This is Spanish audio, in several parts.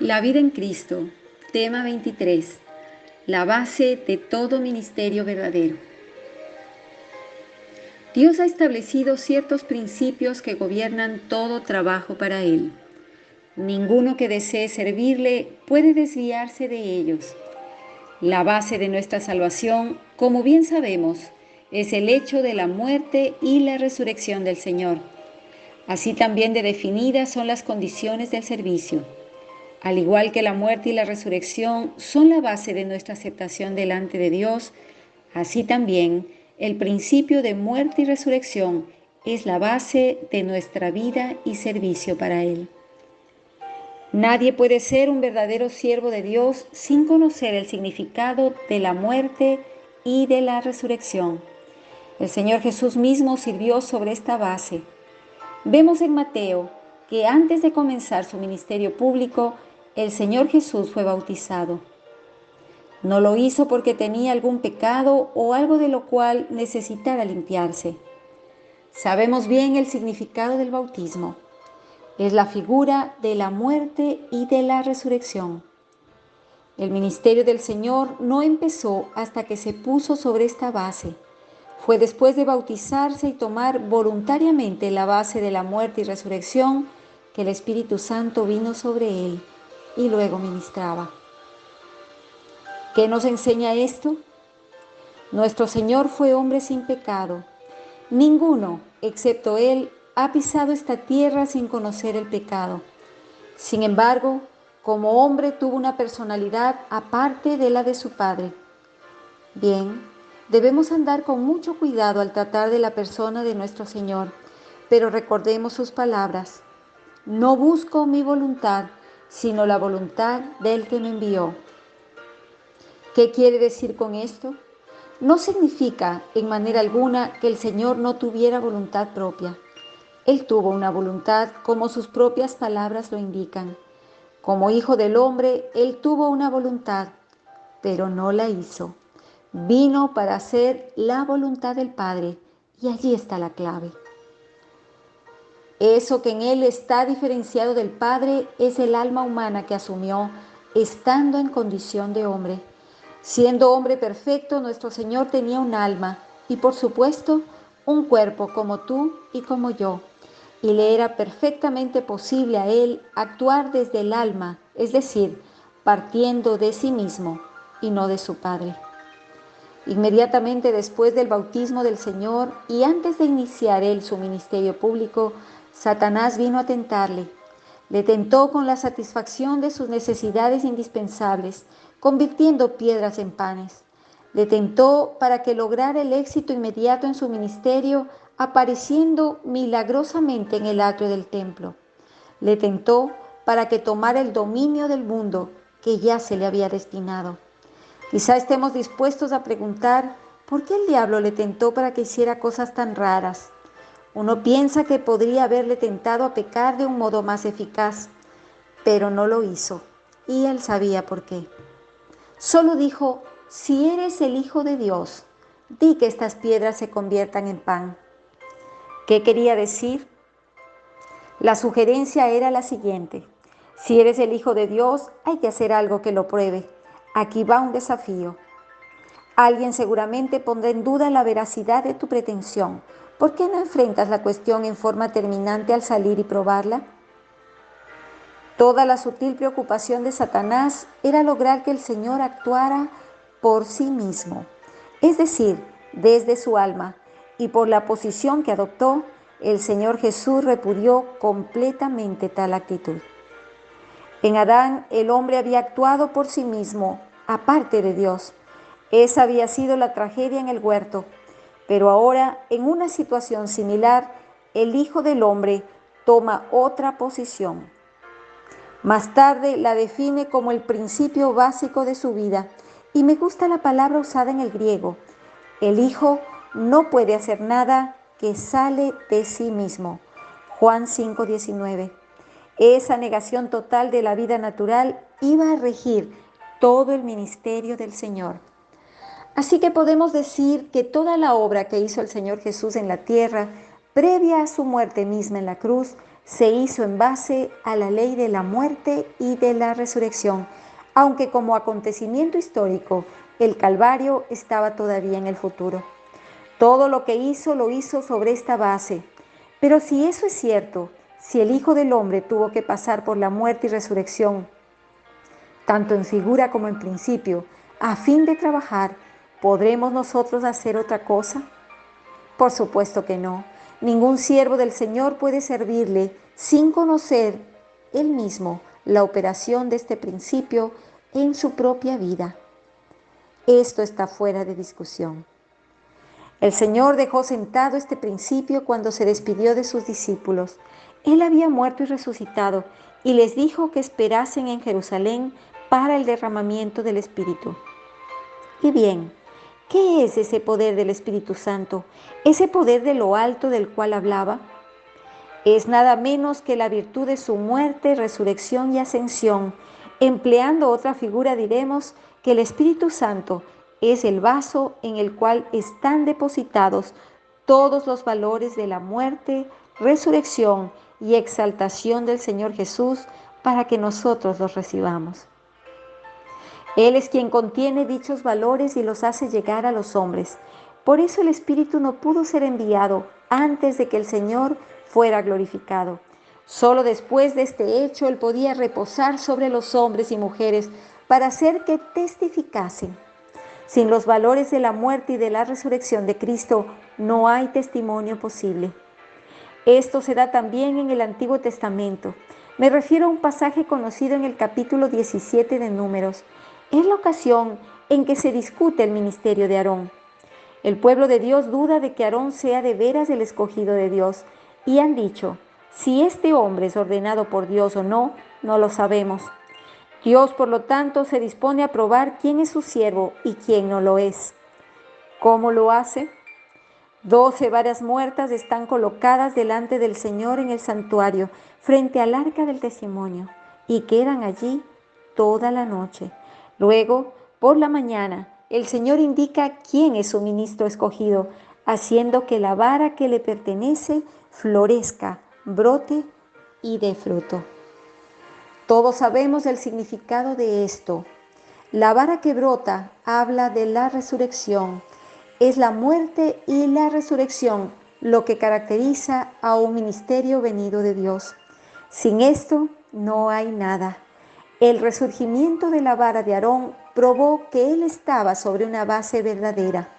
La vida en Cristo, tema 23, la base de todo ministerio verdadero. Dios ha establecido ciertos principios que gobiernan todo trabajo para Él. Ninguno que desee servirle puede desviarse de ellos. La base de nuestra salvación, como bien sabemos, es el hecho de la muerte y la resurrección del Señor. Así también de definidas son las condiciones del servicio. Al igual que la muerte y la resurrección son la base de nuestra aceptación delante de Dios, así también el principio de muerte y resurrección es la base de nuestra vida y servicio para Él. Nadie puede ser un verdadero siervo de Dios sin conocer el significado de la muerte y de la resurrección. El Señor Jesús mismo sirvió sobre esta base. Vemos en Mateo que antes de comenzar su ministerio público, el Señor Jesús fue bautizado. No lo hizo porque tenía algún pecado o algo de lo cual necesitara limpiarse. Sabemos bien el significado del bautismo. Es la figura de la muerte y de la resurrección. El ministerio del Señor no empezó hasta que se puso sobre esta base. Fue después de bautizarse y tomar voluntariamente la base de la muerte y resurrección que el Espíritu Santo vino sobre él y luego ministraba. ¿Qué nos enseña esto? Nuestro Señor fue hombre sin pecado. Ninguno, excepto Él, ha pisado esta tierra sin conocer el pecado. Sin embargo, como hombre tuvo una personalidad aparte de la de su Padre. Bien, debemos andar con mucho cuidado al tratar de la persona de nuestro Señor, pero recordemos sus palabras. No busco mi voluntad, sino la voluntad del que me envió. ¿Qué quiere decir con esto? No significa en manera alguna que el Señor no tuviera voluntad propia. Él tuvo una voluntad como sus propias palabras lo indican. Como hijo del hombre, Él tuvo una voluntad, pero no la hizo. Vino para hacer la voluntad del Padre, y allí está la clave. Eso que en Él está diferenciado del Padre es el alma humana que asumió, estando en condición de hombre. Siendo hombre perfecto, nuestro Señor tenía un alma y, por supuesto, un cuerpo como tú y como yo. Y le era perfectamente posible a Él actuar desde el alma, es decir, partiendo de sí mismo y no de su Padre. Inmediatamente después del bautismo del Señor y antes de iniciar Él su ministerio público, Satanás vino a tentarle. Le tentó con la satisfacción de sus necesidades indispensables, convirtiendo piedras en panes. Le tentó para que lograra el éxito inmediato en su ministerio, apareciendo milagrosamente en el atrio del templo. Le tentó para que tomara el dominio del mundo que ya se le había destinado. Quizá estemos dispuestos a preguntar, ¿por qué el diablo le tentó para que hiciera cosas tan raras? Uno piensa que podría haberle tentado a pecar de un modo más eficaz, pero no lo hizo, y él sabía por qué. Solo dijo, si eres el Hijo de Dios, di que estas piedras se conviertan en pan. ¿Qué quería decir? La sugerencia era la siguiente, si eres el Hijo de Dios, hay que hacer algo que lo pruebe. Aquí va un desafío. Alguien seguramente pondrá en duda la veracidad de tu pretensión. ¿Por qué no enfrentas la cuestión en forma terminante al salir y probarla? Toda la sutil preocupación de Satanás era lograr que el Señor actuara por sí mismo, es decir, desde su alma, y por la posición que adoptó, el Señor Jesús repudió completamente tal actitud. En Adán, el hombre había actuado por sí mismo, aparte de Dios. Esa había sido la tragedia en el huerto. Pero ahora, en una situación similar, el Hijo del Hombre toma otra posición. Más tarde la define como el principio básico de su vida. Y me gusta la palabra usada en el griego. El Hijo no puede hacer nada que sale de sí mismo. Juan 5:19. Esa negación total de la vida natural iba a regir todo el ministerio del Señor. Así que podemos decir que toda la obra que hizo el Señor Jesús en la tierra, previa a su muerte misma en la cruz, se hizo en base a la ley de la muerte y de la resurrección, aunque como acontecimiento histórico, el Calvario estaba todavía en el futuro. Todo lo que hizo lo hizo sobre esta base. Pero si eso es cierto, si el Hijo del Hombre tuvo que pasar por la muerte y resurrección, tanto en figura como en principio, a fin de trabajar, ¿podremos nosotros hacer otra cosa? Por supuesto que no. Ningún siervo del Señor puede servirle sin conocer él mismo la operación de este principio en su propia vida. Esto está fuera de discusión. El Señor dejó sentado este principio cuando se despidió de sus discípulos. Él había muerto y resucitado y les dijo que esperasen en Jerusalén para el derramamiento del Espíritu. Y bien, ¿qué es ese poder del Espíritu Santo? Ese poder de lo alto del cual hablaba. Es nada menos que la virtud de su muerte, resurrección y ascensión. Empleando otra figura diremos que el Espíritu Santo es el vaso en el cual están depositados todos los valores de la muerte, resurrección y exaltación del Señor Jesús para que nosotros los recibamos. Él es quien contiene dichos valores y los hace llegar a los hombres. Por eso el Espíritu no pudo ser enviado antes de que el Señor fuera glorificado. Solo después de este hecho Él podía reposar sobre los hombres y mujeres para hacer que testificasen. Sin los valores de la muerte y de la resurrección de Cristo no hay testimonio posible. Esto se da también en el Antiguo Testamento. Me refiero a un pasaje conocido en el capítulo 17 de Números. Es la ocasión en que se discute el ministerio de Aarón. El pueblo de Dios duda de que Aarón sea de veras el escogido de Dios y han dicho, si este hombre es ordenado por Dios o no, no lo sabemos. Dios, por lo tanto, se dispone a probar quién es su siervo y quién no lo es. ¿Cómo lo hace? 12 varas muertas están colocadas delante del Señor en el santuario, frente al arca del testimonio, y quedan allí toda la noche. Luego, por la mañana, el Señor indica quién es su ministro escogido, haciendo que la vara que le pertenece florezca, brote y dé fruto. Todos sabemos el significado de esto. La vara que brota habla de la resurrección. Es la muerte y la resurrección lo que caracteriza a un ministerio venido de Dios. Sin esto no hay nada. El resurgimiento de la vara de Aarón probó que él estaba sobre una base verdadera.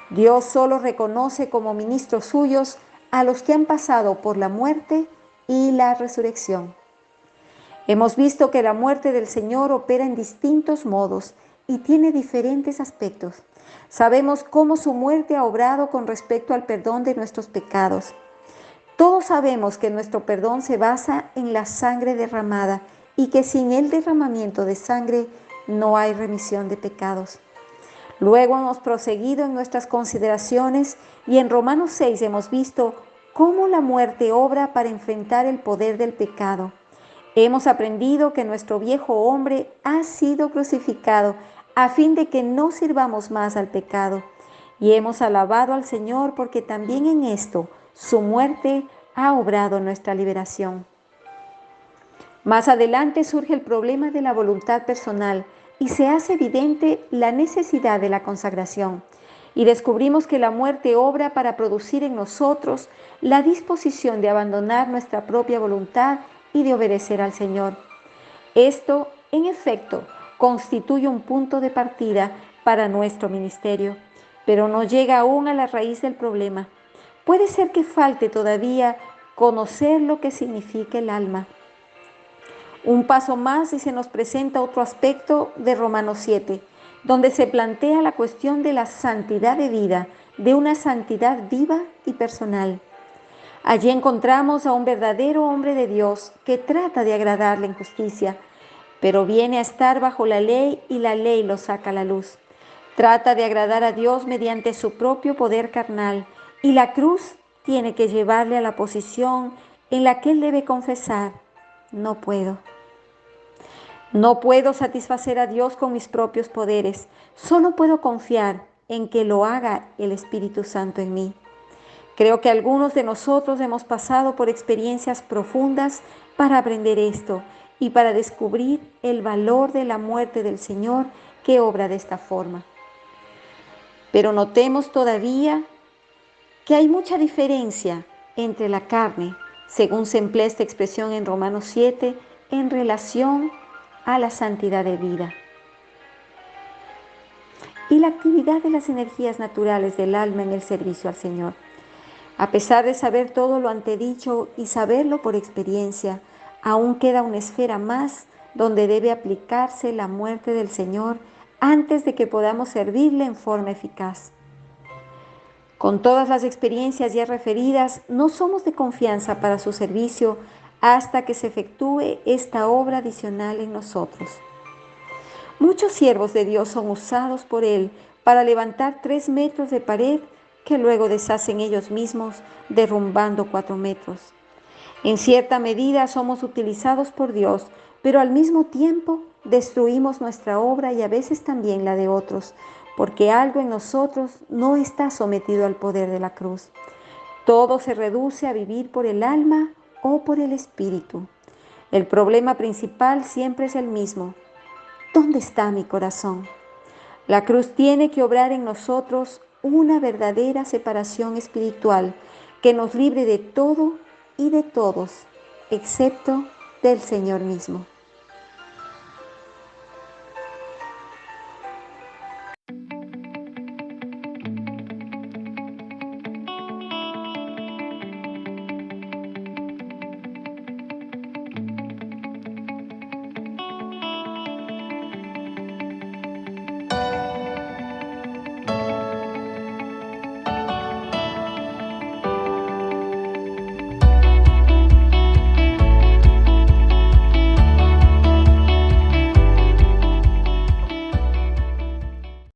Dios solo reconoce como ministros suyos a los que han pasado por la muerte y la resurrección. Hemos visto que la muerte del Señor opera en distintos modos y tiene diferentes aspectos. Sabemos cómo su muerte ha obrado con respecto al perdón de nuestros pecados. Todos sabemos que nuestro perdón se basa en la sangre derramada y que sin el derramamiento de sangre no hay remisión de pecados. Luego hemos proseguido en nuestras consideraciones y en Romanos 6 hemos visto cómo la muerte obra para enfrentar el poder del pecado. Hemos aprendido que nuestro viejo hombre ha sido crucificado a fin de que no sirvamos más al pecado. Y hemos alabado al Señor porque también en esto su muerte ha obrado nuestra liberación. Más adelante surge el problema de la voluntad personal y se hace evidente la necesidad de la consagración. Y descubrimos que la muerte obra para producir en nosotros la disposición de abandonar nuestra propia voluntad y de obedecer al Señor. Esto, en efecto, constituye un punto de partida para nuestro ministerio, pero no llega aún a la raíz del problema. Puede ser que falte todavía conocer lo que significa el alma. Un paso más y se nos presenta otro aspecto de Romanos 7, donde se plantea la cuestión de la santidad de vida, de una santidad viva y personal. Allí encontramos a un verdadero hombre de Dios que trata de agradarle en justicia, pero viene a estar bajo la ley y la ley lo saca a la luz. Trata de agradar a Dios mediante su propio poder carnal y la cruz tiene que llevarle a la posición en la que él debe confesar: no puedo. No puedo satisfacer a Dios con mis propios poderes, solo puedo confiar en que lo haga el Espíritu Santo en mí. Creo que algunos de nosotros hemos pasado por experiencias profundas para aprender esto y para descubrir el valor de la muerte del Señor que obra de esta forma. Pero notemos todavía que hay mucha diferencia entre la carne, según se emplea esta expresión en Romanos 7, en relación a la santidad de vida. Y la actividad de las energías naturales del alma en el servicio al Señor. A pesar de saber todo lo antedicho y saberlo por experiencia, aún queda una esfera más donde debe aplicarse la muerte del Señor antes de que podamos servirle en forma eficaz. Con todas las experiencias ya referidas, no somos de confianza para su servicio hasta que se efectúe esta obra adicional en nosotros. Muchos siervos de Dios son usados por Él para levantar 3 metros de pared que luego deshacen ellos mismos, derrumbando 4 metros. En cierta medida somos utilizados por Dios, pero al mismo tiempo destruimos nuestra obra y a veces también la de otros, porque algo en nosotros no está sometido al poder de la cruz. Todo se reduce a vivir por el alma o por el espíritu. El problema principal siempre es el mismo. ¿Dónde está mi corazón? La cruz tiene que obrar en nosotros una verdadera separación espiritual que nos libre de todo y de todos, excepto del Señor mismo.